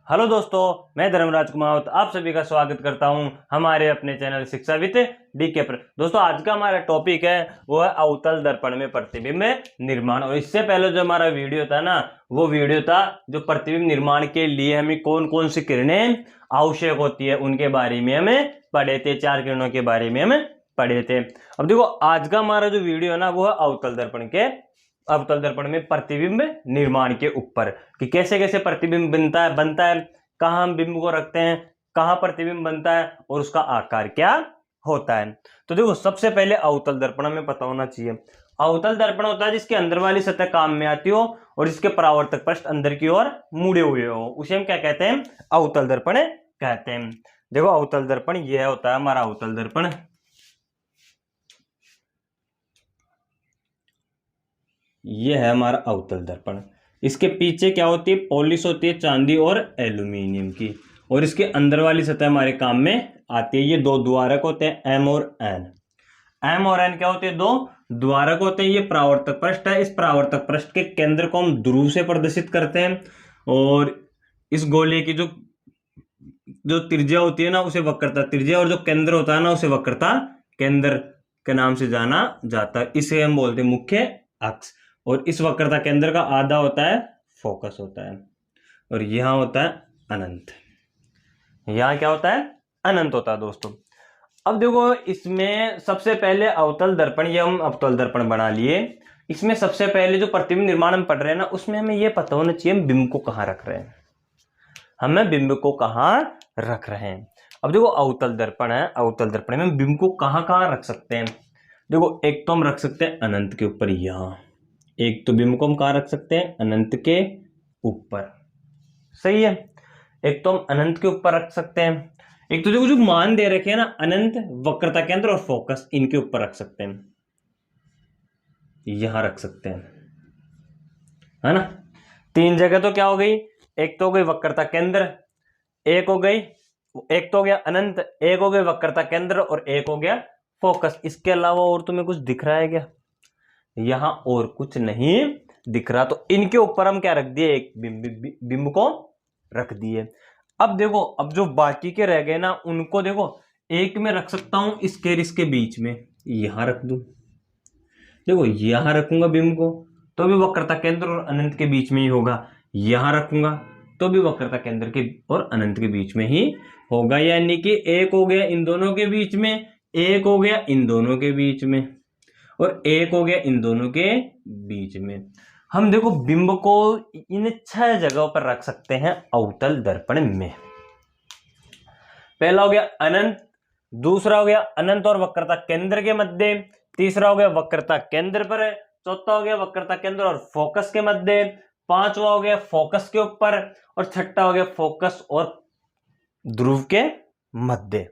Hello दोस्तों, मैं धर्मराज कुमार आप सभी का स्वागत करता हूं हमारे अपने चैनल शिक्षा विद डीके पर। दोस्तों, आज का हमारा टॉपिक है वो है अवतल दर्पण में प्रतिबिंब निर्माण। और इससे पहले जो हमारा वीडियो था ना, वो वीडियो था जो प्रतिबिंब निर्माण के लिए हमें कौन कौन सी किरणें आवश्यक होती है उनके बारे में हमें पढ़े थे, 4 किरणों के बारे में हमें पढ़े थे। अब देखो, आज का हमारा जो वीडियो है ना, वो है अवतल दर्पण में प्रतिबिंब निर्माण के ऊपर कि कैसे कैसे प्रतिबिंब बनता है, कहाँ हम बिंब को रखते हैं, कहाँ प्रतिबिंब बनता है और उसका आकार क्या होता है। तो देखो, सबसे पहले अवतल दर्पण में पता होना चाहिए। अवतल दर्पण होता है जिसके अंदर वाली सतह काम में आती हो और जिसके परावर्तक पृष्ठ अंदर की ओर मुड़े हुए हो, उसे हम क्या कहते हैं? अवतल दर्पण कहते हैं। देखो, अवतल दर्पण यह होता है हमारा अवतल दर्पण। यह है हमारा अवतल दर्पण। इसके पीछे क्या होती है? पॉलिश होती है चांदी और एल्यूमिनियम की, और इसके अंदर वाली सतह हमारे काम में आती है। ये दो द्वारक होते हैं, एम और एन। एम और एन क्या होते हैं? दो द्वारक होते हैं। ये परावर्तक पृष्ठ है। इस परावर्तक पृष्ठ के केंद्र को हम ध्रुव से प्रदर्शित करते हैं, और इस गोले की जो त्रिज्या होती है ना, उसे वक्रता त्रिज्या, और जो केंद्र होता है ना, उसे वक्रता केंद्र के नाम से जाना जाता है। इसे हम बोलते हैं मुख्य अक्ष। और इस वक्रता केंद्र का आधा होता है फोकस होता है, और यहां होता है अनंत। यहां क्या होता है? अनंत होता है दोस्तों। अब देखो, इसमें सबसे पहले अवतल दर्पण, ये हम अवतल दर्पण बना लिए। इसमें सबसे पहले जो प्रतिबिंब निर्माण हम पढ़ रहे हैं ना, उसमें हमें यह पता होना चाहिए हम बिंब को कहां रख रहे हैं। हमें बिंब को कहां रख रहे हैं। अब देखो, अवतल दर्पण है, अवतल दर्पण में बिंब को कहां कहां रख सकते हैं। देखो, एक तो हम रख सकते हैं अनंत के ऊपर, यहां। एक तो बिंब को हम कहां रख सकते हैं? अनंत के ऊपर। सही है। एक तो हम अनंत के ऊपर रख सकते हैं। एक तो देखो, जो मान दे रखे हैं ना, अनंत, वक्रता केंद्र और फोकस, इनके ऊपर रख सकते हैं। यहां रख सकते हैं, है ना। 3 जगह तो क्या हो गई? एक तो हो गई वक्रता केंद्र, एक हो गया अनंत, एक हो गई वक्रता केंद्र, और एक हो गया फोकस। इसके अलावा और तुम्हें कुछ दिख रहा है क्या? यहां और कुछ नहीं दिख रहा। तो इनके ऊपर हम क्या रख दिए? एक बिंब को रख दिए। अब देखो, अब जो बाकी के रह गए ना, उनको देखो, एक में रख सकता हूं इसके इसके बीच में, यहां रख दूं। देखो, यहां रखूंगा बिंब को तो भी वक्रता केंद्र और अनंत के बीच में ही होगा। यहां रखूंगा तो भी वक्रता केंद्र के और अनंत के बीच में ही होगा। यानी कि एक हो गया इन दोनों के बीच में, एक हो गया इन दोनों के बीच में, और एक हो गया इन दोनों के बीच में। हम देखो, बिंब को इन 6 जगहों पर रख सकते हैं अवतल दर्पण में। पहला हो गया अनंत, दूसरा हो गया अनंत और वक्रता केंद्र के मध्य, तीसरा हो गया वक्रता केंद्र पर, चौथा हो गया वक्रता केंद्र और फोकस के मध्य, पांचवा हो गया फोकस के ऊपर, और छठा हो गया फोकस और ध्रुव के मध्य।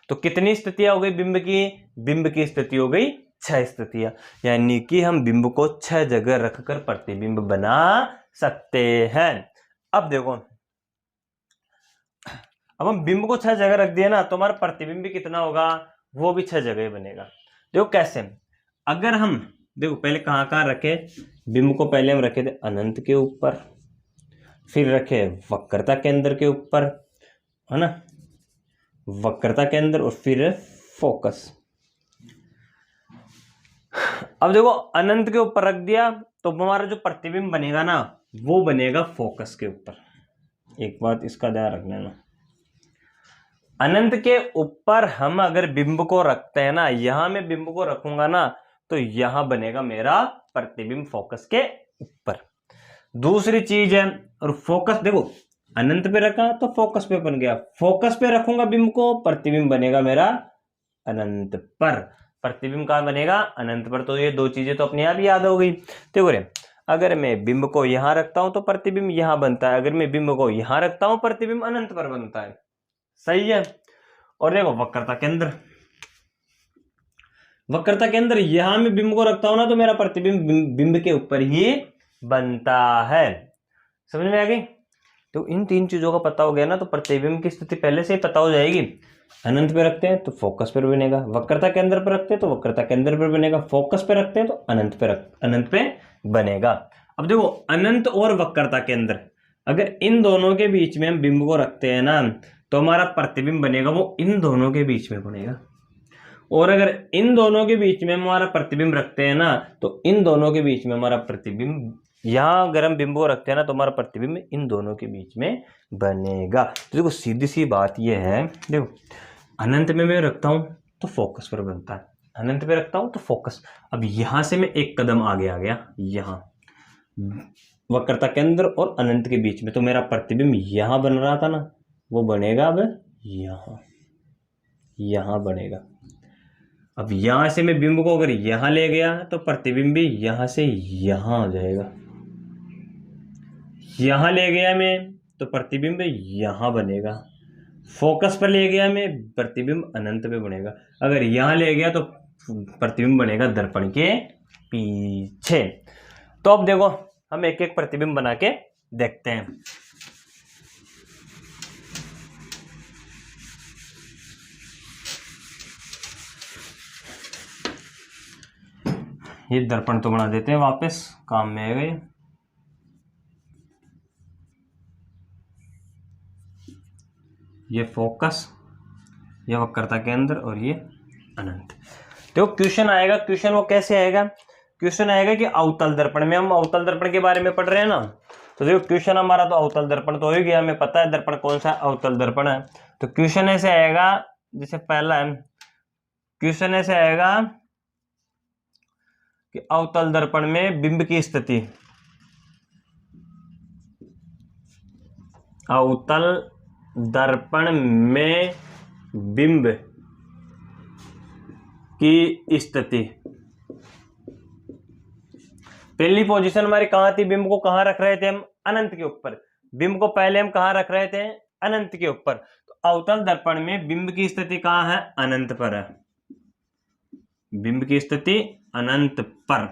तो कितनी स्थितियां हो गई बिंब की? बिंब की स्थिति हो गई 6 स्थितियां। यानी कि हम बिंब को 6 जगह रखकर प्रतिबिंब बना सकते हैं। अब देखो, अब हम बिंब को 6 जगह रख दिए ना, तो हमारा प्रतिबिंब कितना होगा? वो भी 6 जगह बनेगा। देखो कैसे। अगर हम देखो, पहले कहां कहां रखे बिंब को? पहले हम रखे थे अनंत के ऊपर, फिर रखे वक्रता केंद्र के ऊपर, है ना, वक्रता केंद्र, और फिर फोकस। अब देखो, अनंत के ऊपर रख दिया तो हमारा जो प्रतिबिंब बनेगा ना, वो बनेगा फोकस के ऊपर। एक बात इसका ध्यान रख लेना, अनंत के ऊपर हम अगर बिंब को रखते हैं ना, यहां मैं बिंब को रखूंगा ना, तो यहां बनेगा मेरा प्रतिबिंब फोकस के ऊपर। दूसरी चीज है, और फोकस देखो, अनंत पे रखा तो फोकस पे बन गया, फोकस पे रखूंगा बिंब को, प्रतिबिंब बनेगा मेरा अनंत पर। प्रतिबिंब कहां बनेगा? अनंत पर। तो ये 2 चीजें तो अपने आप ही याद हो गई। देखो रे, अगर मैं बिंब को यहां रखता हूं तो प्रतिबिंब यहां बनता है, अगर मैं बिंब को यहां रखता हूं प्रतिबिंब अनंत पर बनता है। सही है। और देखो, वक्रता केंद्र, वक्रता केंद्र यहां मैं बिंब को रखता हूं ना, तो मेरा प्रतिबिंब बिंब के ऊपर ही बनता है। समझ में आ गई? तो इन 3 चीजों का पता हो गया ना, तो प्रतिबिंब की स्थिति पहले से ही पता हो जाएगी। अनंत पे रखते हैं तो फोकस पर बनेगा, वक्रता केंद्र पर रखते हैं तो वक्रता केंद्र पर बनेगा, फोकस पे रखते हैं तो अनंत पे बनेगा। अब देखो, अनंत और वक्रता केंद्र, अगर इन दोनों के बीच में हम बिंब को रखते हैं ना, तो हमारा प्रतिबिंब बनेगा वो इन दोनों के बीच में बनेगा। और अगर इन दोनों के बीच में हमारा प्रतिबिंब रखते हैं ना, तो इन दोनों के बीच में हमारा प्रतिबिंब, यहां अगर हम बिंब को रखते हैं ना, तो हमारा प्रतिबिंब इन दोनों के बीच में बनेगा। तो देखो सीधी सी बात यह है, देखो अनंत में मैं रखता हूं तो फोकस पर बनता है, अनंत पे रखता हूं तो फोकस। अब यहां से मैं एक कदम आगे आ गया, यहां वक्रता केंद्र और अनंत के बीच में, तो मेरा प्रतिबिंब यहां बन रहा था ना, वो बनेगा अब यहां बनेगा। अब यहां से मैं बिंब को अगर यहां ले गया तो प्रतिबिंब भी यहां से यहां आ जाएगा, यहां ले गया मैं तो प्रतिबिंब यहां बनेगा, फोकस पर ले गया मैं प्रतिबिंब अनंत पे बनेगा, अगर यहां ले गया तो प्रतिबिंब बनेगा दर्पण के पीछे। तो अब देखो हम एक एक प्रतिबिंब बना के देखते हैं। ये दर्पण तो बना देते हैं, वापस काम में आ गए। ये फोकस, ये वक्रता केंद्र और ये अनंत। देखो क्वेश्चन आएगा, क्वेश्चन वो कैसे आएगा, क्वेश्चन आएगा कि अवतल दर्पण में, हम अवतल दर्पण के बारे में पढ़ रहे हैं ना, तो देखो क्वेश्चन हमारा तो अवतल दर्पण तो हो ही गया, हमें पता है दर्पण कौन सा अवतल दर्पण है। तो क्वेश्चन ऐसे आएगा, जैसे पहला क्वेश्चन ऐसे आएगा कि अवतल दर्पण में बिंब की स्थिति, अवतल दर्पण में बिंब की स्थिति, पहली पोजीशन हमारी कहां थी, बिंब को कहां रख रहे थे हम, अनंत के ऊपर, बिंब को पहले हम कहां रख रहे थे, अनंत के ऊपर। तो अवतल दर्पण में बिंब की स्थिति कहां है, अनंत पर है, बिंब की स्थिति अनंत पर।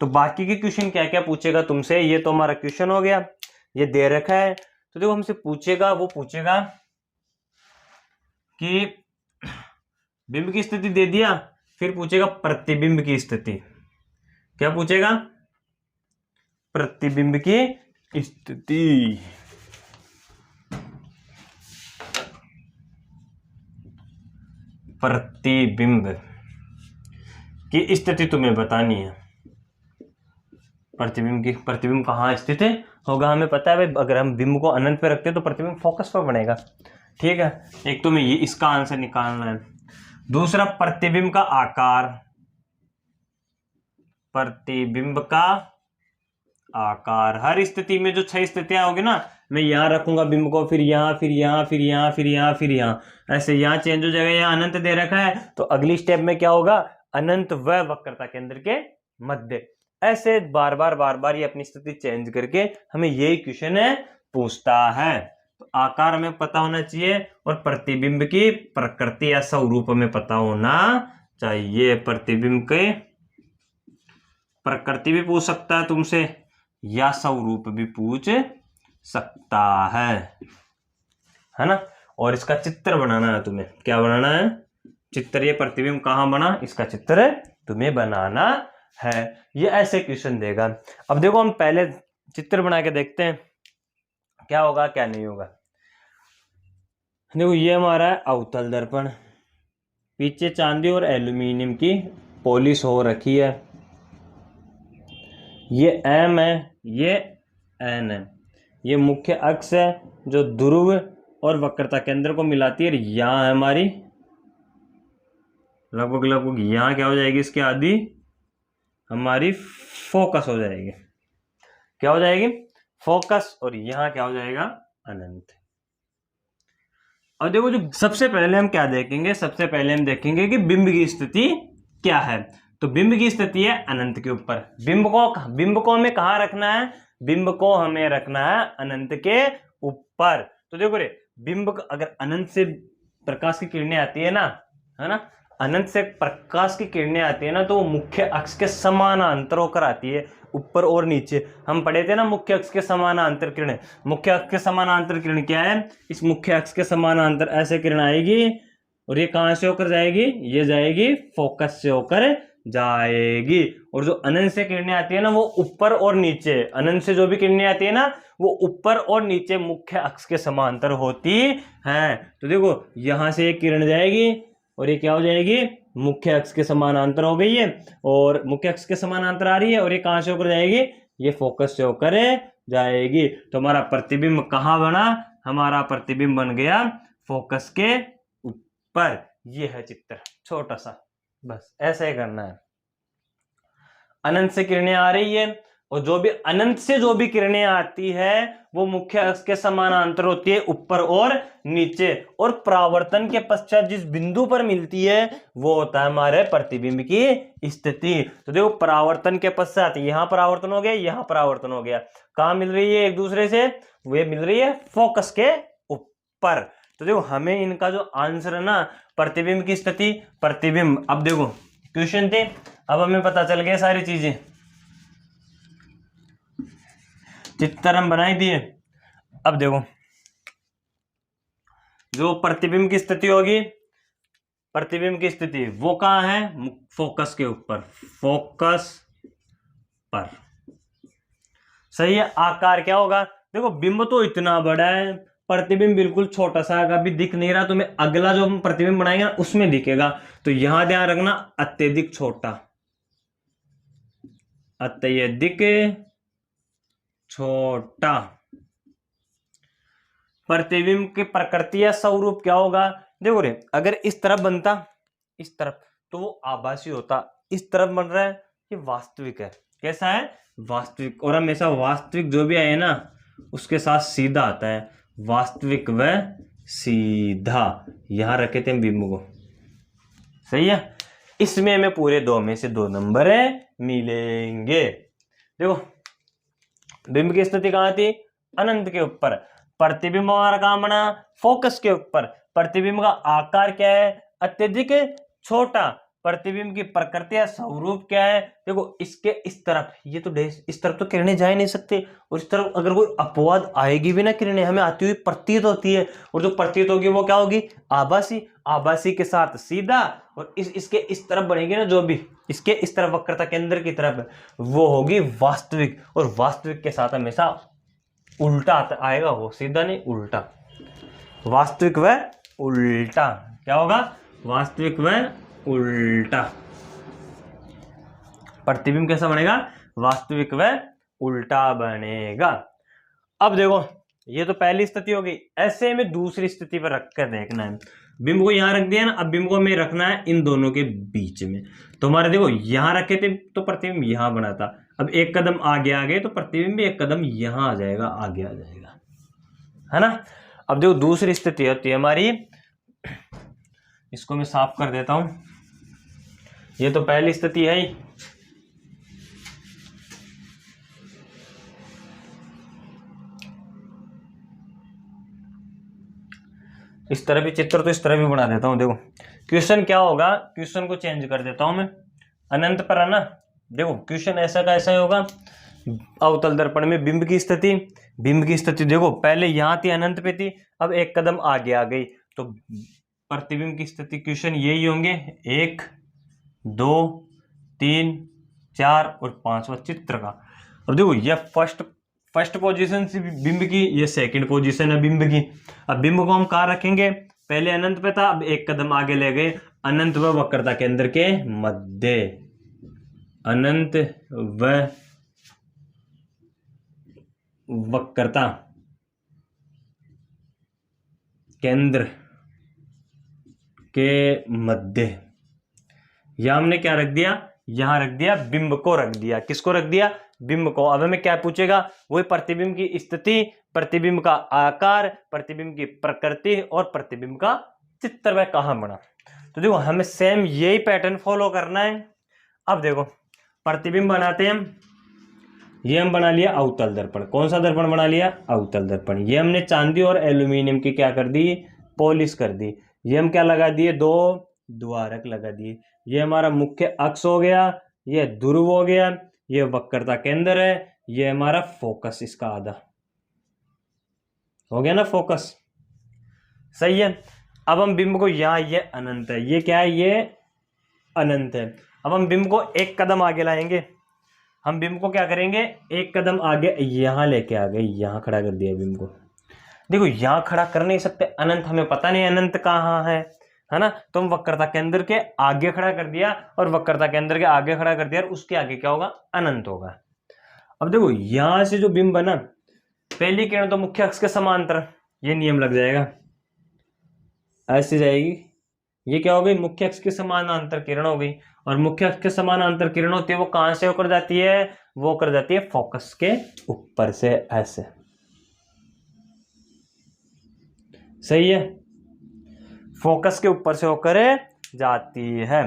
तो बाकी के क्वेश्चन क्या क्या पूछेगा तुमसे, ये तो हमारा क्वेश्चन हो गया, ये दे रखा है। तो देखो हमसे पूछेगा, वो पूछेगा कि बिंब की स्थिति दे दिया, फिर पूछेगा प्रतिबिंब की स्थिति, क्या पूछेगा, प्रतिबिंब की स्थिति। प्रतिबिंब की स्थिति तुम्हें बतानी है, प्रतिबिंब कहाँ स्थित होगा, हमें पता है भाई, अगर हम बिंब को अनंत पे रखते हैं तो प्रतिबिंब फोकस पर बनेगा। ठीक है, एक तो मैं ये इसका आंसर निकालना है। दूसरा प्रतिबिंब का आकार, प्रतिबिंब का आकार, हर स्थिति में जो 6 स्थितियां होगी ना, मैं यहां रखूंगा बिंब को, फिर यहां, फिर यहां, फिर यहां, फिर यहां, फिर यहां, ऐसे यहां चेंज हो जाएगा, यहां अनंत दे रखा है, तो अगली स्टेप में क्या होगा, अनंत व वक्रता केंद्र के मध्य। ऐसे बार बार ये अपनी स्थिति चेंज करके हमें यही क्वेश्चन पूछता है। तो आकार हमें पता होना चाहिए और प्रतिबिंब की प्रकृति या स्वरूप हमें पता होना चाहिए। प्रतिबिंब के प्रकृति भी पूछ सकता है तुमसे या स्वरूप भी पूछ सकता है ना। और इसका चित्र बनाना है तुम्हें, क्या बनाना है, चित्र। ये प्रतिबिंब कहां बना, इसका चित्र तुम्हें बनाना है। ये ऐसे क्वेश्चन देगा। अब देखो हम पहले चित्र बना के देखते हैं क्या होगा क्या नहीं होगा। देखो ये हमारा है अवतल दर्पण, पीछे चांदी और एल्यूमिनियम की पॉलिश हो रखी है। ये एम है, ये एन है, ये मुख्य अक्ष है जो ध्रुव और वक्रता केंद्र को मिलाती है। यहाँ है हमारी लगभग यहाँ क्या हो जाएगी, इसके आदि हमारी फोकस हो जाएगी। क्या हो जाएगी, फोकस। और यहाँ क्या हो जाएगा, अनंत। और देखो जो सबसे पहले हम क्या देखेंगे, सबसे पहले हम देखेंगे कि बिंब की स्थिति क्या है। तो बिंब की स्थिति है अनंत के ऊपर। बिंब को हमें कहाँ रखना है, बिंब को हमें रखना है अनंत के ऊपर। तो देखो रे, बिंब अगर अनंत से प्रकाश की किरणें आती है ना, है ना, अनंत से प्रकाश की किरणें आती है ना, तो वो मुख्य अक्ष के समानांतर होकर आती है, ऊपर और नीचे। हम पढ़े थे ना मुख्य अक्ष के समानांतर किरणें। मुख्य अक्ष के समानांतर किरण क्या है, इस मुख्य अक्ष के समानांतर ऐसे किरण आएगी और ये कहां से होकर जाएगी, ये जाएगी फोकस से होकर जाएगी। और जो अनंत से किरणें आती है ना वो ऊपर और नीचे, अनंत से जो भी किरणें आती है ना वो ऊपर और नीचे मुख्य अक्ष के समांतर होती है। तो देखो यहां से एक किरण जाएगी और ये क्या हो जाएगी, मुख्य अक्ष के समानांतर हो गई है, और मुख्य अक्ष के समानांतर आ रही है, और ये कहां से होकर जाएगी, ये फोकस से होकर जाएगी। तो हमारा प्रतिबिंब कहां बना, हमारा प्रतिबिंब बन गया फोकस के ऊपर। ये है चित्र छोटा सा, बस ऐसा ही करना है। अनंत से किरणें आ रही है और जो भी अनंत से जो भी किरणें आती है वो मुख्य अक्ष के समानांतर होती है ऊपर और नीचे, और परावर्तन के पश्चात जिस बिंदु पर मिलती है वो होता है हमारे प्रतिबिंब की स्थिति। तो देखो परावर्तन के पश्चात यहां परावर्तन हो गया, यहां परावर्तन हो गया, कहां मिल रही है एक दूसरे से, वे मिल रही है फोकस के ऊपर। तो देखो हमें इनका जो आंसर है ना प्रतिबिंब की स्थिति, प्रतिबिंब, अब देखो क्वेश्चन थे, अब हमें पता चल गया सारी चीजें, चित्र हम बनाई दिए। अब देखो जो प्रतिबिंब की स्थिति होगी, प्रतिबिंब की स्थिति वो कहां है, फोकस के ऊपर, फोकस पर, सही है। आकार क्या होगा, देखो बिंब तो इतना बड़ा है, प्रतिबिंब बिल्कुल छोटा सा है, अभी दिख नहीं रहा, तुम्हें अगला जो हम प्रतिबिंब बनाएंगे ना उसमें दिखेगा। तो यहां ध्यान रखना अत्यधिक छोटा, अत्यधिक छोटा। प्रतिबिंब की प्रकृति या स्वरूप क्या होगा, देखो रे अगर इस तरफ बनता, इस तरफ, तो वो आभासी होता, इस तरफ बन रहा है, ये वास्तविक है। कैसा है, वास्तविक। और हमेशा वास्तविक जो भी आए ना उसके साथ सीधा आता है, वास्तविक व सीधा, यहां रखे थे बिंब को, सही है। इसमें हमें पूरे 2 में से 2 नंबर मिलेंगे। देखो बिंब की स्थिति कहां थी, अनंत के ऊपर, प्रतिबिंब हमारा कहां बना, फोकस के ऊपर। प्रतिबिंब का आकार क्या है, अत्यधिक छोटा। प्रतिबिंब की प्रकृति या स्वरूप क्या है, देखो इसके इस तरफ, ये तो इस तरफ तो किरणें जा ही नहीं सकते, और इस तरफ अगर कोई अपवाद आएगी भी ना किरणें हमें आती हुई प्रतीत होती है, और जो प्रतीत होगी वो क्या होगी, आभासी, आभासी के साथ सीधा। और इसके इस तरफ बनेगी ना जो भी, इसके इस तरफ वक्रता केंद्र की तरफ, वो होगी वास्तविक, और वास्तविक के साथ हमेशा उल्टा आएगा, वो सीधा नहीं उल्टा, वास्तविक व उल्टा। क्या होगा, वास्तविक व उल्टा। प्रतिबिंब कैसा बनेगा, वास्तविक व उल्टा बनेगा। अब देखो ये तो पहली स्थिति हो गई, ऐसे में दूसरी स्थिति पर रखकर देखना है। बिंब को यहां रख दिया ना, अब बिंब को हमें रखना है इन दोनों के बीच में। तो हमारे देखो यहां रखे थे तो प्रतिबिंब यहां बना था, अब एक कदम आगे आ गए तो प्रतिबिंब एक कदम यहां आ जाएगा, आगे आ जाएगा, है ना। अब देखो दूसरी स्थिति होती है हमारी, इसको मैं साफ कर देता हूं, ये तो पहली स्थिति है ही। इस तरह भी चित्र तो इस तरह भी बना देता हूं। देखो क्वेश्चन क्या होगा, क्वेश्चन को चेंज कर देता हूं मैं, अनंत पर है ना। देखो क्वेश्चन ऐसा का ऐसा ही होगा, अवतल दर्पण में बिंब की स्थिति, बिंब की स्थिति देखो पहले यहां थी अनंत पे थी, अब एक कदम आगे आ गई, तो प्रतिबिंब की स्थिति क्वेश्चन यही होंगे 1 2 3 4 और 5वां चित्र का। अब देखो ये फर्स्ट पोजीशन से बिंब की, ये सेकंड पोजीशन है बिंब की। अब बिंब को हम कहाँ रखेंगे, पहले अनंत पे था, अब एक कदम आगे ले गए, अनंत व वक्रता केंद्र के मध्य, अनंत व वक्रता केंद्र के मध्य। यह हमने क्या रख दिया, यहां रख दिया बिंब को रख दिया, किसको रख दिया, बिंब को। अब हमें क्या पूछेगा, वही प्रतिबिंब की स्थिति, प्रतिबिंब का आकार, प्रतिबिंब की प्रकृति और प्रतिबिंब का चित्र वह कहां बना। तो देखो हमें सेम यही पैटर्न फॉलो करना है। अब देखो प्रतिबिंब बनाते हैं हम, ये हम बना लिया अवतल दर्पण, कौन सा दर्पण बना लिया, अवतल दर्पण। ये हमने चांदी और एल्यूमिनियम की क्या कर दी, पॉलिश कर दी। ये हम क्या लगा दिए, 2 द्वारक लगा दिए। ये हमारा मुख्य अक्ष हो गया, ये ध्रुव हो गया, ये वक्रता केंद्र है, ये हमारा फोकस, इसका आधा हो गया ना फोकस, सही है। अब हम बिंब को यहां, ये अनंत है, ये क्या है, ये अनंत है। अब हम बिंब को एक कदम आगे लाएंगे। हम बिंब को क्या करेंगे, एक कदम आगे यहां लेके आ गए, यहां खड़ा कर दिया बिंब को। देखो यहां खड़ा कर नहीं सकते, अनंत हमें पता नहीं अनंत कहाँ है ना, तो हम वक्रता केंद्र के आगे खड़ा कर दिया और वक्रता केंद्र के आगे खड़ा कर दिया, और उसके आगे क्या होगा, अनंत होगा। अब देखो यहां से जो बिंब बना, पहली किरण तो मुख्य अक्ष के समांतर, ये नियम लग जाएगा, ऐसे जाएगी, ये क्या हो गई, मुख्य अक्ष के समानांतर किरण हो गई। और मुख्य अक्ष के समानांतर किरण होती है वो कहां से होकर जाती है, वो कर जाती है फोकस के ऊपर से, ऐसे, सही है, फोकस के ऊपर से होकर जाती है।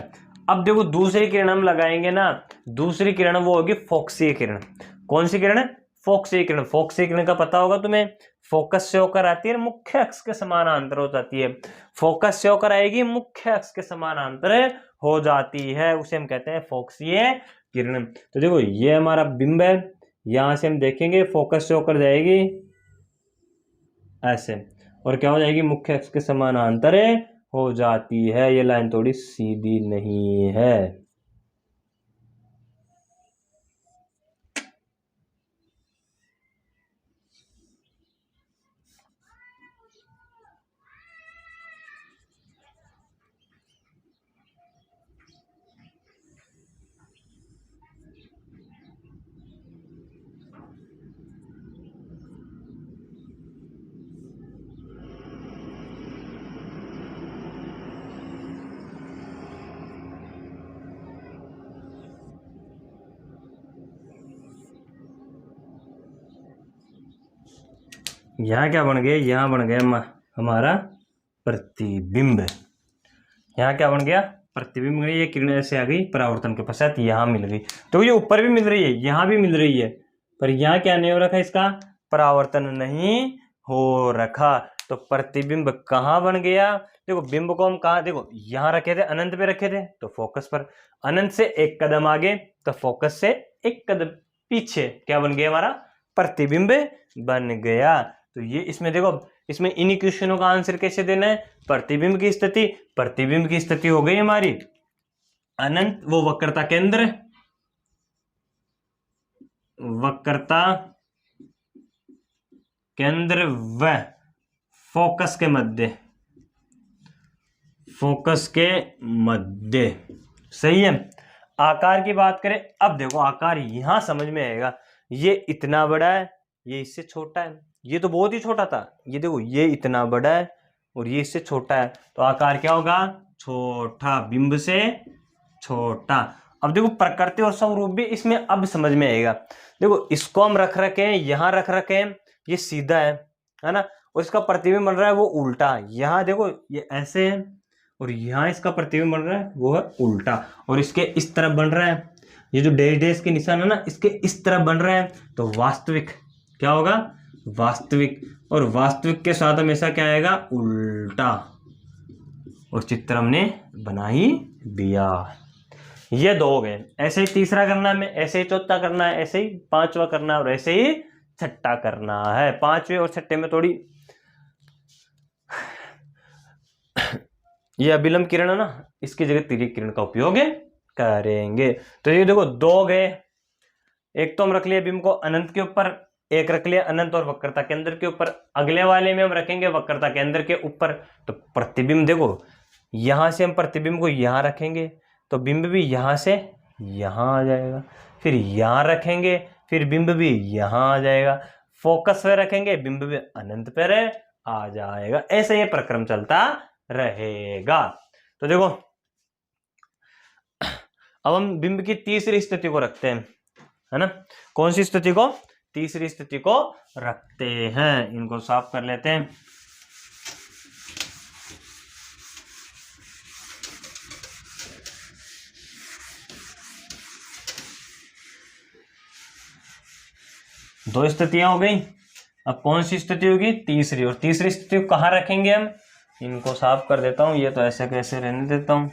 अब देखो दूसरी किरण हम लगाएंगे ना, दूसरी किरण वो होगी फोक्सीय किरण। कौन सी किरण, फोक्सीय किरण। फोक्सीय किरण का पता होगा तुम्हें, फोकस से होकर आती है, मुख्य अक्ष के समानांतर हो जाती है। फोकस से होकर आएगी, मुख्य अक्ष के समानांतर हो जाती है, उसे हम कहते हैं फोक्सीय किरण। तो देखो ये हमारा बिंब है, यहां से हम देखेंगे फोकस से होकर जाएगी ऐसे, और क्या हो जाएगी, मुख्य अक्ष के समानांतर हो जाती है। ये लाइन थोड़ी सीधी नहीं है। यहाँ क्या बन गया, यहाँ बन गया हमारा प्रतिबिंब। यहाँ क्या बन गया, प्रतिबिंब। ये किरण ऐसे आ गई परावर्तन के पश्चात यहाँ मिल गई, तो ये ऊपर भी मिल रही है, यहाँ भी मिल रही है, पर यहाँ क्या नहीं हो रखा, इसका परावर्तन नहीं हो रखा। तो प्रतिबिंब कहाँ बन गया, देखो बिंब को हम कहाँ, देखो यहाँ रखे थे, अनंत पे रखे थे, तो फोकस पर, अनंत से एक कदम आगे, तो फोकस से एक कदम पीछे क्या बन गया, हमारा प्रतिबिंब बन गया। तो ये इसमें देखो, इसमें इन क्वेश्चनों का आंसर कैसे देना है, प्रतिबिंब की स्थिति, प्रतिबिंब की स्थिति हो गई हमारी अनंत, वो वक्रता केंद्र, वक्रता केंद्र व फोकस के मध्य, फोकस के मध्य, सही है। आकार की बात करें, अब देखो आकार यहां समझ में आएगा, ये इतना बड़ा है, ये इससे छोटा है, ये तो बहुत ही छोटा था, ये देखो ये इतना बड़ा है और ये इससे छोटा है, तो आकार क्या होगा, छोटा, बिंब से छोटा। अब देखो प्रकृति और स्वरूप भी इसमें अब समझ में आएगा। देखो इसको हम रख रखे हैं, यहां रख रखे हैं, ये सीधा है ना, और इसका प्रतिबिंब बन रहा है वो उल्टा। यहाँ देखो ये ऐसे है और यहाँ इसका प्रतिबिंब बन रहा है वो है उल्टा, और इसके इस तरफ बन रहा है, ये जो डैश डैश के निशान है ना, इसके इस तरफ बन रहा है, तो वास्तविक क्या होगा, वास्तविक। और वास्तविक के साथ हमेशा क्या आएगा, उल्टा, और चित्र हमने बना ही दिया। ये दो हो गए, ऐसे ही तीसरा करना है, ऐसे ही चौथा करना है, ऐसे ही पांचवा करना है, और ऐसे ही छठा करना है। पांचवे और छठे में थोड़ी ये अभिलंब किरण है ना, इसकी जगह तिर्यक किरण का उपयोग करेंगे। तो ये देखो दो गए, एक तो हम रख लिया बिंब को अनंत के ऊपर, एक रख लिया अनंत और वक्रता केंद्र के ऊपर, अगले वाले में हम रखेंगे वक्रता केंद्र के ऊपर। तो प्रतिबिंब देखो यहां से हम प्रतिबिंब को यहां रखेंगे, तो बिंब भी यहां से यहां आ जाएगा, फिर यहां रखेंगे, फिर बिंब भी यहां आ जाएगा, फोकस पे रखेंगे, बिंब भी अनंत पर आ जाएगा। ऐसे ये प्रक्रम चलता रहेगा। तो देखो अब हम बिंब की तीसरी स्थिति को रखते हैं, है ना, कौन सी स्थिति को, तीसरी स्थिति को रखते हैं। इनको साफ कर लेते हैं। दो स्थितियां हो गई, अब कौन सी स्थिति होगी, तीसरी। और तीसरी स्थिति को कहां रखेंगे हम, इनको साफ कर देता हूं, ये तो ऐसे कैसे रहने देता हूं।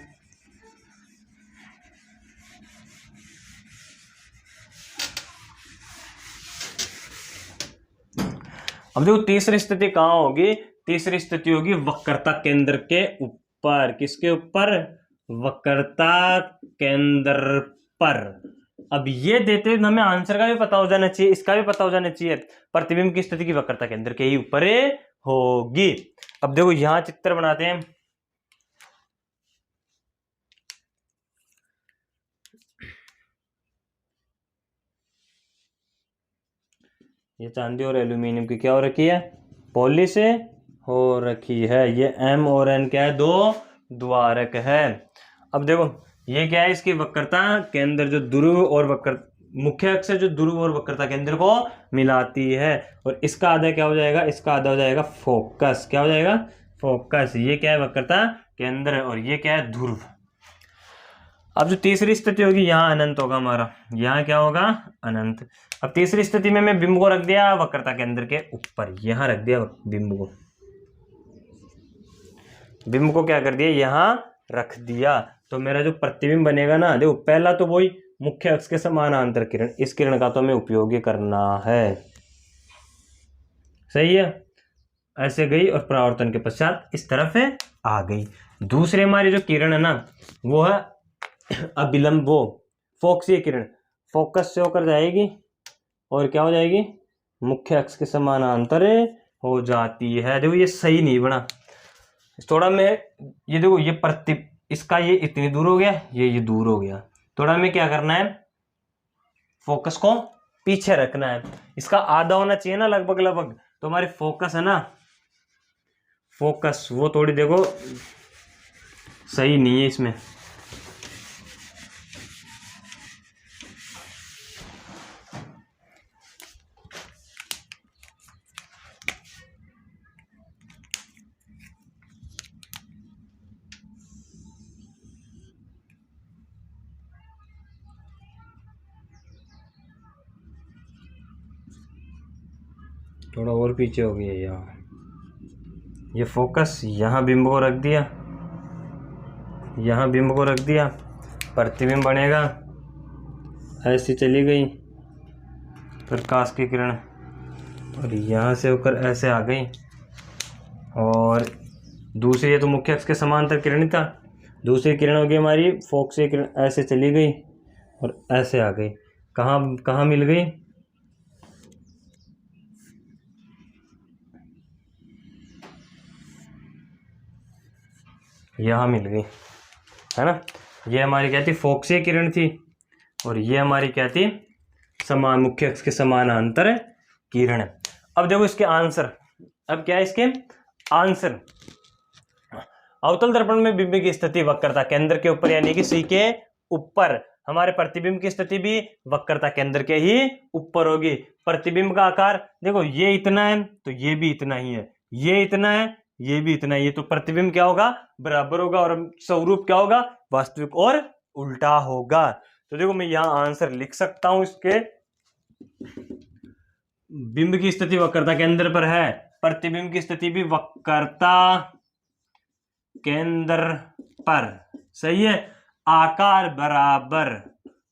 अब देखो तीसरी स्थिति कहां होगी, तीसरी स्थिति होगी वक्रता केंद्र के ऊपर। किसके ऊपर, वक्रता केंद्र पर। अब ये देते हुए हमें आंसर का भी पता हो जाना चाहिए, इसका भी पता हो जाना चाहिए। प्रतिबिंब की स्थिति की वक्रता केंद्र के ही ऊपर होगी। अब देखो यहां चित्र बनाते हैं। ये चांदी और एल्यूमिनियम की क्या हो रखी है, पॉलिश हो रखी है। ये M और N क्या है, दो द्वारक है। अब देखो ये क्या है, इसकी वक्रता केंद्र जो ध्रुव और वक्र मुख्य अक्ष जो ध्रुव और वक्रता केंद्र को मिलाती है। और इसका आधा क्या हो जाएगा, इसका आधा हो जाएगा फोकस। क्या हो जाएगा, फोकस। ये क्या है, वक्रता केंद्र, और ये क्या है, ध्रुव। अब जो तीसरी स्थिति होगी, यहाँ अनंत होगा हमारा, यहाँ क्या होगा, अनंत। अब तीसरी स्थिति में मैं बिंब को रख दिया वक्रता केंद्र के ऊपर, यहाँ रख दिया बिंब को, बिंब को क्या कर दिया, यहाँ रख दिया। तो मेरा जो प्रतिबिंब बनेगा ना, देखो पहला तो वही मुख्य अक्ष के समानांतर किरण, इस किरण का तो हमें उपयोग करना है, सही है। ऐसे गई और परावर्तन के पश्चात इस तरफ है आ गई। दूसरी हमारी जो किरण है ना, वो है अभिलंब, वो फोक्सीय किरण, फोकस से होकर जाएगी और क्या हो जाएगी, मुख्य अक्ष के समानांतर हो जाती है। देखो ये सही नहीं बना थोड़ा में, ये देखो ये इसका ये इतनी दूर हो गया, ये दूर हो गया। थोड़ा में क्या करना है, फोकस को पीछे रखना है, इसका आधा होना चाहिए ना लगभग लगभग। तो हमारी फोकस है ना, फोकस वो थोड़ी देखो सही नहीं है इसमें। थोड़ा और पीछे हो गया यहाँ, ये फोकस यहाँ बिंब को रख दिया, यहाँ बिंब को रख दिया, प्रतिबिंब बनेगा, ऐसी चली गई प्रकाश की किरण और यहाँ से होकर ऐसे आ गई। और दूसरी ये तो मुख्य अक्ष के समांतर किरण ही था, दूसरी किरण होगी हमारी फोक्सीय किरण, ऐसे चली गई और ऐसे आ गई। कहाँ कहाँ मिल गई, यहाँ मिल गई, है ना। ये हमारी क्या थी, फोक्सीय किरण थी, और ये हमारी क्या थी, समान मुख्य अक्ष के समानांतर किरण। अब देखो इसके आंसर, अब क्या है इसके आंसर। अवतल दर्पण में बिंब की स्थिति वक्रता केंद्र के ऊपर यानी कि सी के ऊपर, हमारे प्रतिबिंब की स्थिति भी वक्रता केंद्र के ही ऊपर होगी। प्रतिबिंब का आकार देखो ये इतना है तो ये भी इतना ही है, ये इतना है ये भी इतना ही है, तो प्रतिबिंब क्या होगा, बराबर होगा, और स्वरूप क्या होगा, वास्तविक और उल्टा होगा। तो देखो मैं यहां आंसर लिख सकता हूं इसके, बिंब की स्थिति वक्रता केंद्र पर है, प्रतिबिंब की स्थिति भी वक्रता केंद्र पर, सही है। आकार बराबर,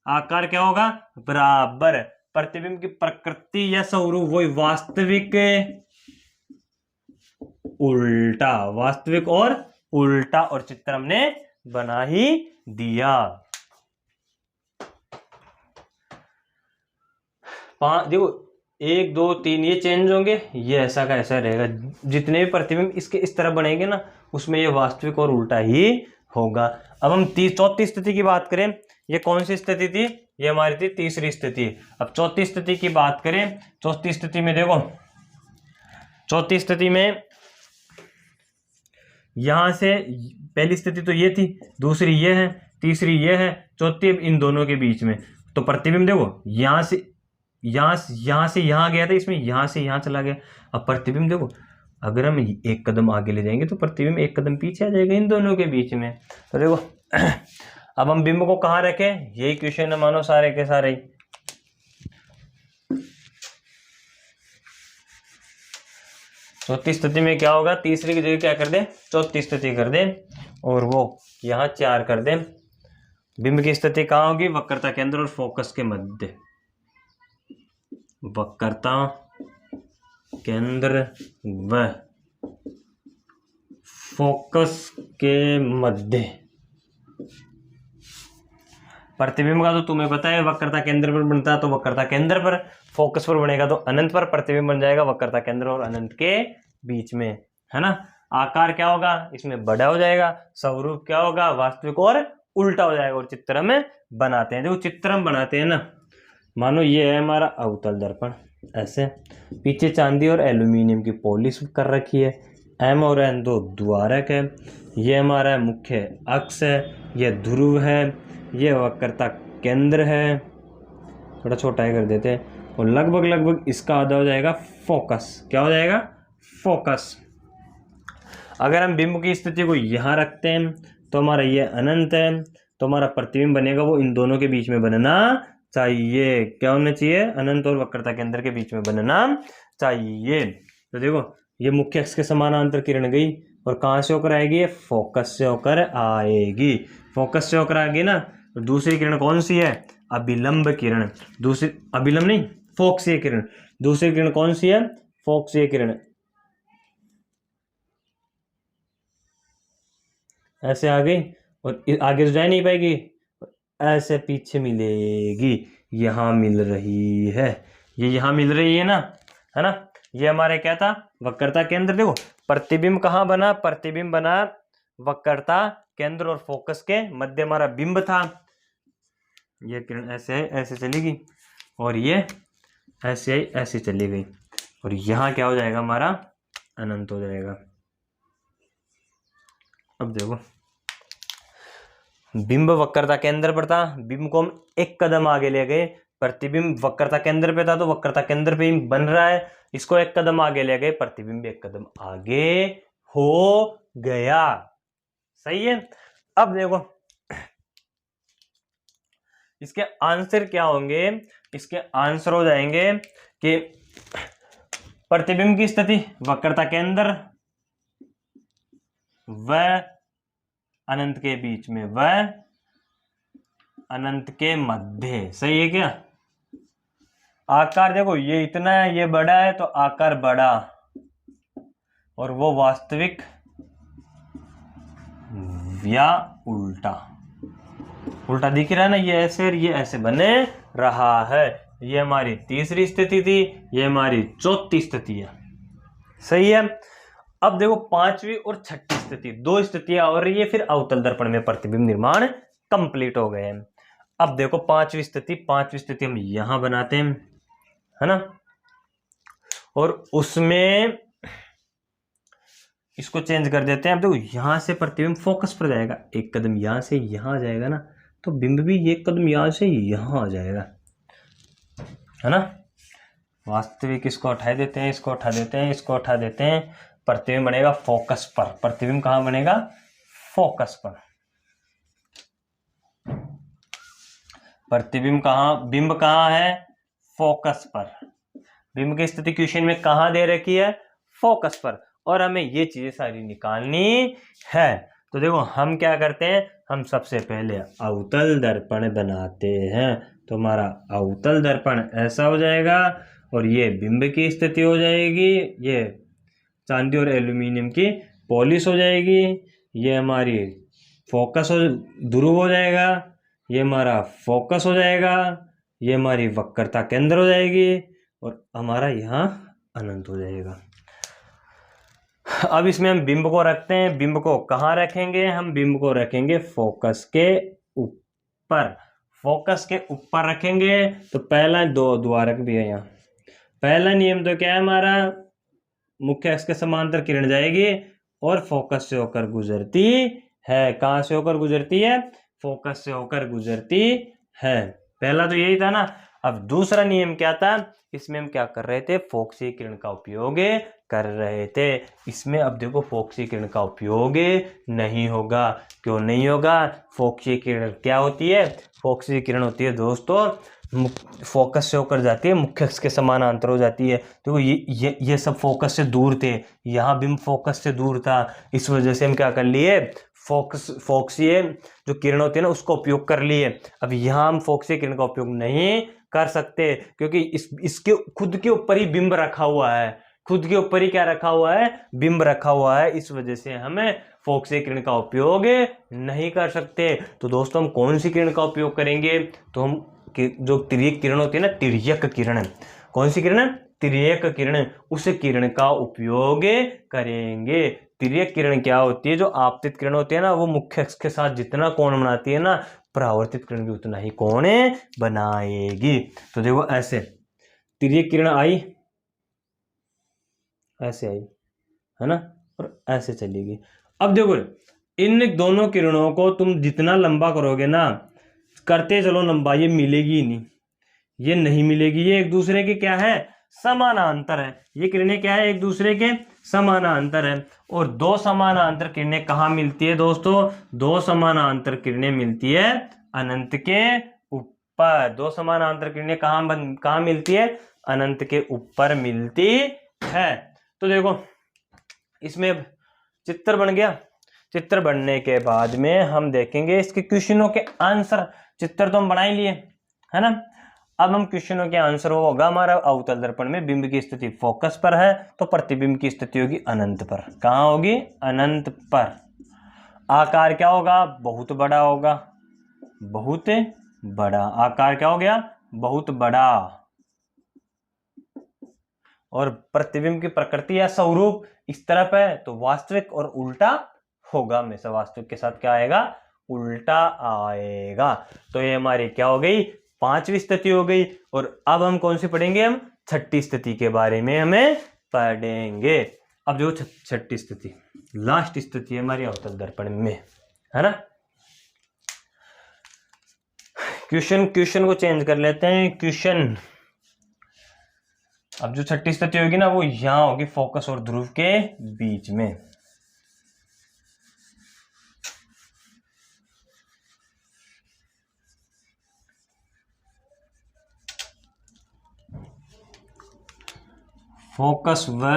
आकार क्या होगा, बराबर। प्रतिबिंब की प्रकृति या स्वरूप वही, वास्तविक उल्टा, वास्तविक और उल्टा, और चित्र हमने बना ही दिया। देखो 1 2 3 ये चेंज होंगे, ये ऐसा का ऐसा रहेगा। जितने भी प्रतिबिंब इसके इस तरह बनेंगे ना, उसमें ये वास्तविक और उल्टा ही होगा। अब हम चौथी स्थिति की बात करें, ये कौन सी स्थिति थी, ये हमारी थी तीसरी स्थिति। अब चौथी स्थिति की बात करें, चौथी स्थिति में देखो, चौथी स्थिति में यहां से पहली स्थिति तो ये थी, दूसरी ये है, तीसरी ये है, चौथी इन दोनों के बीच में। तो प्रतिबिंब देखो यहां से यहां गया था, इसमें यहां से यहां चला गया। अब प्रतिबिंब देखो, अगर हम एक कदम आगे ले जाएंगे तो प्रतिबिंब एक कदम पीछे आ जाएगा इन दोनों के बीच में। तो देखो अब हम बिंब को कहाँ रखें, यही क्वेश्चन है मानो सारे के सारे ही। चौथी स्थिति में क्या होगा, तीसरी की जगह क्या कर दे, चौथी स्थिति कर दे, और वो यहाँ 4 कर दे। बिंब की स्थिति कहाँ होगी, वक्रता केंद्र और फोकस के मध्य, वक्रता केंद्र व फोकस के मध्य, प्रतिबिंब का तो तुम्हें पता है वक्रता केंद्र पर बनता है, तो वक्रता केंद्र पर। फोकस पर बनेगा तो अनंत पर। प्रतिबिंब बन जाएगा वक्रता केंद्र और अनंत के बीच में, है ना। आकार क्या होगा इसमें, बड़ा हो जाएगा। स्वरूप क्या होगा, वास्तविक और उल्टा हो जाएगा। और चित्र में बनाते हैं, देखो चित्र में बनाते हैं ना, मानो ये है हमारा अवतल दर्पण, ऐसे पीछे चांदी और एल्यूमिनियम की पॉलिश कर रखी है। एम और एन दो द्वारक है। ये हमारा मुख्य अक्ष है, ये ध्रुव है, ये वक्रता केंद्र है, थोड़ा छोटा ही कर देते हैं। और लगभग इसका आधा हो जाएगा फोकस। क्या हो जाएगा, फोकस। अगर हम बिंब की स्थिति को यहाँ रखते हैं तो हमारा ये अनंत है, तो हमारा प्रतिबिंब बनेगा वो इन दोनों के बीच में बनना चाहिए। क्या होना चाहिए, अनंत और वक्रता केंद्र के बीच में बनना चाहिए। तो देखो ये मुख्य अक्ष के समानांतर किरण गई और कहाँ से होकर आएगी, फोकस से होकर आएगी। फोकस से होकर आएगी ना। तो दूसरी किरण कौन सी है, अभिलंब किरण। दूसरी अभिलंब नहीं, फोक्सीय किरण। दूसरी किरण कौन सी है, फोक्सीय किरण। ऐसे आ गई और आगे तो जा नहीं पाएगी, ऐसे पीछे मिलेगी, यहाँ मिल रही है, ये यहाँ मिल रही है ना, है ना। ये हमारे क्या था, वक्रता केंद्र। देखो प्रतिबिंब कहाँ बना, प्रतिबिंब बना वक्रता केंद्र और फोकस के मध्य हमारा बिंब था। ये किरण ऐसे है, ऐसे चलेगी, और ये ऐसे है, ऐसे चली गई, और यहाँ क्या हो जाएगा, हमारा अनंत हो जाएगा। अब देखो बिंब वक्रता केंद्र पर था, बिंब को हम एक कदम आगे ले गए। प्रतिबिंब वक्रता केंद्र पे था तो वक्रता केंद्र पे ही बन रहा है, इसको एक कदम आगे ले गए, प्रतिबिंब एक कदम आगे हो गया। सही है। अब देखो इसके आंसर क्या होंगे, इसके आंसर हो जाएंगे कि प्रतिबिंब की स्थिति वक्रता केंद्र व अनंत के बीच में, व अनंत के मध्य। सही है क्या। आकार देखो ये इतना है, ये बड़ा है, तो आकार बड़ा, और वो वास्तविक या उल्टा, उल्टा दिख रहा है ना, ये ऐसे और ये ऐसे बने रहा है। ये हमारी तीसरी स्थिति थी, ये हमारी चौथी स्थिति है। सही है। अब देखो पांचवी और छठी स्थिति, दो स्थितियां और रही है, फिर अवतल दर्पण में प्रतिबिंब निर्माण कंप्लीट हो गए हैं। अब देखो पांचवी स्थिति हम यहां बनाते हैं, है ना, और उसमें इसको चेंज कर देते हैं। अब देखो यहां से प्रतिबिंब फोकस पर जाएगा, एक कदम यहां से यहां आ जाएगा ना, तो बिंब भी एक कदम यहां से यहां आ जाएगा, है ना। वास्तविक इसको हटा देते हैं, इसको हटा देते हैं, इसको हटा देते हैं, प्रतिबिंब बनेगा फोकस पर। प्रतिबिंब कहां बनेगा, फोकस पर। प्रतिबिंब कहां, बिंब कहां है, फोकस पर। बिंब की स्थिति क्वेश्चन में कहां दे रखी है, फोकस पर, और हमें ये चीजें सारी निकालनी है। तो देखो हम क्या करते हैं, हम सबसे पहले अवतल दर्पण बनाते हैं। तो हमारा अवतल दर्पण ऐसा हो जाएगा, और ये बिंब की स्थिति हो जाएगी, ये चांदी और एल्यूमिनियम की पॉलिश हो जाएगी, ये हमारी फोकस हो, ध्रुव हो जाएगा, ये हमारा फोकस हो जाएगा, ये हमारी वक्रता केंद्र हो जाएगी, और हमारा यहाँ अनंत हो जाएगा। अब इसमें हम बिंब को रखते हैं। बिंब को कहाँ रखेंगे, हम बिंब को रखेंगे फोकस के ऊपर। फोकस के ऊपर रखेंगे तो पहला दो द्वारक भी है यहाँ। पहला नियम तो क्या है हमारा, मुख्य अक्ष के समांतर किरण जाएगी और फोकस से होकर गुजरती है। कहाँ से होकर गुजरती है, फोकस से होकर गुजरती है। पहला तो यही था ना। अब दूसरा नियम क्या था, इसमें हम क्या कर रहे थे, फोक्सीय किरण का उपयोग कर रहे थे। इसमें अब देखो फोक्सीय किरण का उपयोग नहीं होगा। क्यों नहीं होगा, फोक्सीय किरण क्या होती है, फोक्सीय किरण होती है दोस्तों फोकस से होकर जाती है, मुख्य अक्ष के समानांतर हो जाती है। तो ये सब फोकस से दूर थे, यहाँ बिंब फोकस से दूर था, इस वजह से हम क्या कर लिए, फोक्सीय जो किरण होती है ना उसका उपयोग कर लिए। अब यहाँ हम फोक्सीय किरण का उपयोग नहीं कर सकते, क्योंकि इसके खुद के ऊपर ही बिंब रखा हुआ है, खुद के ऊपर ही क्या रखा हुआ है, बिंब रखा हुआ है। इस वजह से हमें फोकसीय किरण का उपयोग नहीं कर सकते। तो दोस्तों हम कौन सी किरण का उपयोग करेंगे? तो हम जो तिर्यक किरण होती है ना, तिर्यक किरण, कौन सी किरण? तिर्यक किरण, उस किरण का उपयोग करेंगे। तिर्यक किरण क्या होती है? जो आपतित किरण होती है ना, वो मुख्य अक्ष के साथ जितना कोण बनाती है ना, परावर्तित किरण भी उतना ही कोण बनाएगी। तो देखो ऐसे तिर्यक किरण आई, ऐसे आई, है ना, और ऐसे चलेगी। अब देखो इन दोनों किरणों को तुम जितना लंबा करोगे ना, करते चलो लंबा, ये मिलेगी ही नहीं, ये नहीं मिलेगी। ये एक दूसरे के क्या है? समानांतर है। ये किरणें क्या है? एक दूसरे के समानांतर है। और दो समानांतर किरणें कहाँ मिलती है दोस्तों? दो समानांतर किरणें मिलती है अनंत के ऊपर। दो समानांतर किरणें कहाँ मिलती है? अनंत के ऊपर मिलती है। तो देखो इसमें चित्र बन गया। चित्र बनने के बाद में हम देखेंगे इसके क्वेश्चनों के आंसर। चित्र तो हम बना ही लिए, है ना। अब हम क्वेश्चनों के आंसर होगा हमारा अवतल दर्पण में बिंब की स्थिति फोकस पर है, तो प्रतिबिंब की स्थिति होगी अनंत पर। कहाँ होगी? अनंत पर। आकार क्या होगा? बहुत बड़ा होगा, बहुत बड़ा। आकार क्या हो गया? बहुत बड़ा। और प्रतिबिंब की प्रकृति या स्वरूप इस तरफ है, तो वास्तविक और उल्टा होगा। हमेशा वास्तविक के साथ क्या आएगा? उल्टा आएगा। तो ये हमारी क्या हो गई? पांचवी स्थिति हो गई। और अब हम कौन सी पढ़ेंगे? हम छठी स्थिति के बारे में हमें पढ़ेंगे। अब जो छठी स्थिति, लास्ट स्थिति है हमारी अवतल दर्पण में, है ना। क्वेश्चन को चेंज कर लेते हैं। क्वेश्चन, अब जो छठी स्थिति होगी ना, वो यहां होगी फोकस और ध्रुव के बीच में। फोकस व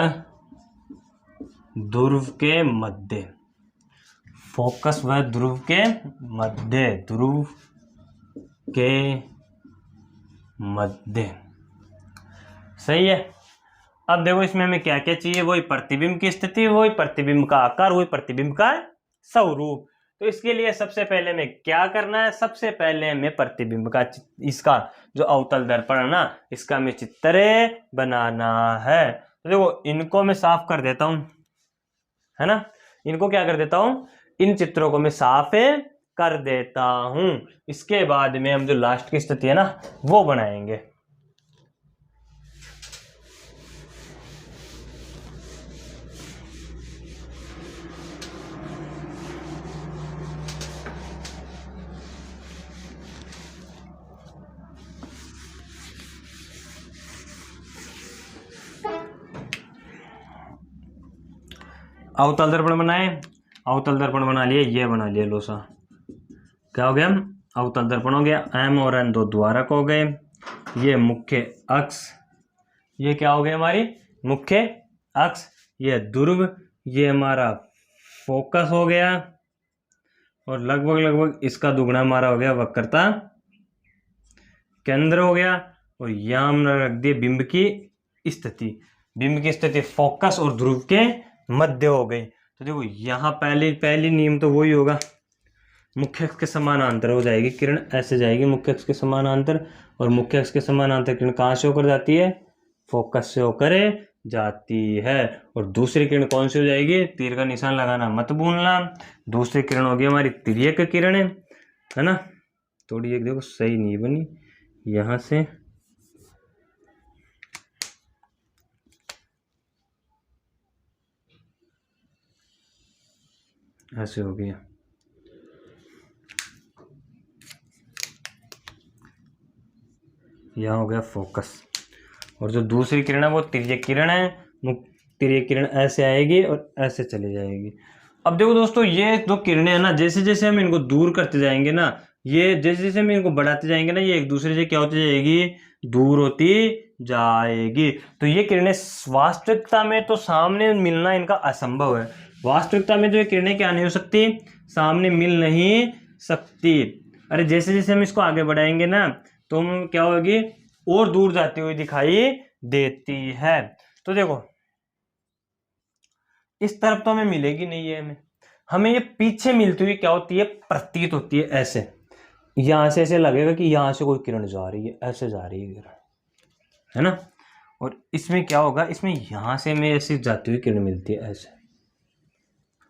ध्रुव के मध्य, फोकस व ध्रुव के मध्य, ध्रुव के मध्य, सही है। अब देखो इसमें हमें क्या क्या चाहिए? वही प्रतिबिंब की स्थिति, वही प्रतिबिंब का आकार, वही प्रतिबिंब का स्वरूप। तो इसके लिए सबसे पहले हमें क्या करना है? सबसे पहले हमें प्रतिबिंब का, इसका जो अवतल दर्पण है ना, इसका हमें चित्र बनाना है। तो देखो इनको मैं साफ कर देता हूं, है ना। इनको क्या कर देता हूं? इन चित्रों को मैं साफ कर देता हूं। इसके बाद में हम जो लास्ट की स्थिति है ना, वो बनाएंगे। अवतल दर्पण बनाए, अवतल दर्पण बना लिए, ये बना लिया लोसा। क्या हो गया? अवतल दर्पण हो गया। एम और एन दो द्वारक हो गए। ये मुख्य अक्ष, ये क्या हो गया? हमारी मुख्य अक्ष। ये ध्रुव, ये हमारा फोकस हो गया। और लगभग इसका दुगना हमारा हो गया वक्रता केंद्र हो गया। और यहां हमने रख दिए बिंब की स्थिति। बिंब की स्थिति फोकस और ध्रुव के मध्य हो गई। तो देखो यहाँ पहली नियम तो वही होगा, मुख्य अक्ष के समानांतर हो जाएगी किरण, ऐसे जाएगी मुख्य अक्ष के समानांतर। और मुख्य अक्ष के समानांतर किरण कहाँ से होकर जाती है? फोकस से होकर जाती है। और दूसरी किरण कौन सी हो जाएगी? तीर का निशान लगाना मत भूलना। दूसरी किरण होगी हमारी तिर्यक किरण, है ना। थोड़ी एक देखो सही नहीं बनी, यहां से ऐसे हो गया। यहाँ हो गया फोकस। और जो दूसरी किरण है वो तिर्यक किरण है। तिर्यक किरण ऐसे आएगी और ऐसे चली जाएगी। अब देखो दोस्तों, ये दो किरणें हैं ना, जैसे जैसे हम इनको दूर करते जाएंगे ना, ये जैसे जैसे हम इनको बढ़ाते जाएंगे ना, ये एक दूसरे से क्या होती जाएगी? दूर होती जाएगी। तो ये किरणें वास्तविकता में तो सामने मिलना इनका असंभव है। वास्तविकता में तो ये किरणें क्या नहीं हो सकती? सामने मिल नहीं सकती। अरे जैसे जैसे हम इसको आगे बढ़ाएंगे ना, तो हम क्या होगी? और दूर जाती हुई दिखाई देती है। तो देखो इस तरफ तो हमें मिलेगी नहीं है हमें, हमें ये पीछे मिलती हुई क्या होती है, प्रतीत होती है। ऐसे यहां से ऐसे लगेगा कि यहां से कोई किरण जा रही है, ऐसे जा रही है किरण, है ना। और इसमें क्या होगा, इसमें यहां से हमें ऐसे जाती हुई किरण मिलती है, ऐसे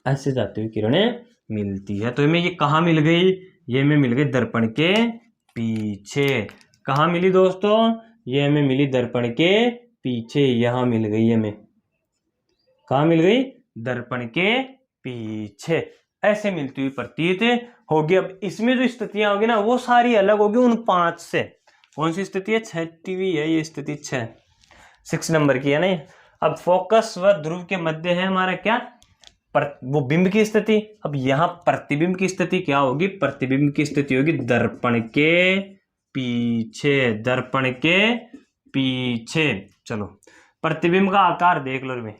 ऐसे जाती हुई किरणें मिलती है। तो हमें ये कहाँ मिल गई, ये हमें मिल गई दर्पण के पीछे। कहाँ मिली दोस्तों, ये हमें मिली दर्पण के पीछे, यहां मिल गई हमें। कहाँ मिल गई, दर्पण के पीछे। ऐसे मिलती हुई प्रतीत होगी। अब इसमें जो स्थितियां होगी ना वो सारी अलग होगी उन 5 से। कौन सी स्थिति है, 6वीं है ये स्थिति, 6 नंबर की है ना। अब फोकस व ध्रुव के मध्य है हमारा क्या, वो बिंब की स्थिति। अब यहां प्रतिबिंब की स्थिति क्या होगी, प्रतिबिंब की स्थिति होगी दर्पण के पीछे, दर्पण के पीछे। चलो प्रतिबिंब का आकार देख लो में,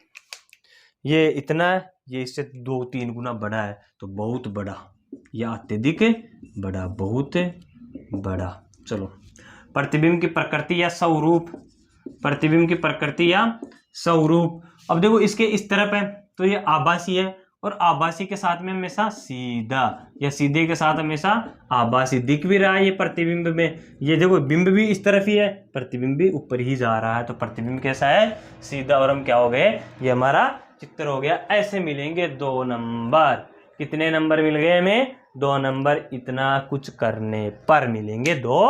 ये इतना है, ये इससे 2-3 गुना बड़ा है, तो बहुत बड़ा या अत्यधिक बड़ा, बहुत बड़ा। चलो प्रतिबिंब की प्रकृति या स्वरूप, प्रतिबिंब की प्रकृति या स्वरूप। अब देखो इसके इस तरफ है तो ये आभासी है, और आभासी के साथ में हमेशा सीधा, या सीधे के साथ हमेशा आभासी दिख भी रहा है ये प्रतिबिंब में। ये देखो बिंब भी इस तरफ ही है, प्रतिबिंब भी ऊपर ही जा रहा है, तो प्रतिबिंब कैसा है, सीधा। और हम क्या हो गए, ये हमारा चित्र हो गया। ऐसे मिलेंगे 2 नंबर। कितने नंबर मिल गए हमें, 2 नंबर। इतना कुछ करने पर मिलेंगे 2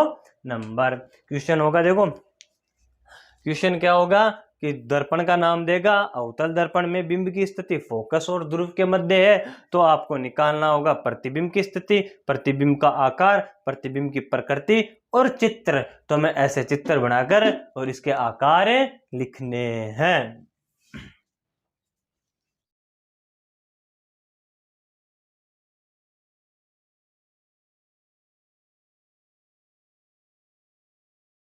नंबर। क्वेश्चन होगा, देखो क्वेश्चन क्या होगा कि दर्पण का नाम देगा, अवतल दर्पण में बिंब की स्थिति फोकस और ध्रुव के मध्य है, तो आपको निकालना होगा प्रतिबिंब की स्थिति, प्रतिबिंब का आकार, प्रतिबिंब की प्रकृति और चित्र। तो हमें ऐसे चित्र बनाकर और इसके आकार लिखने हैं।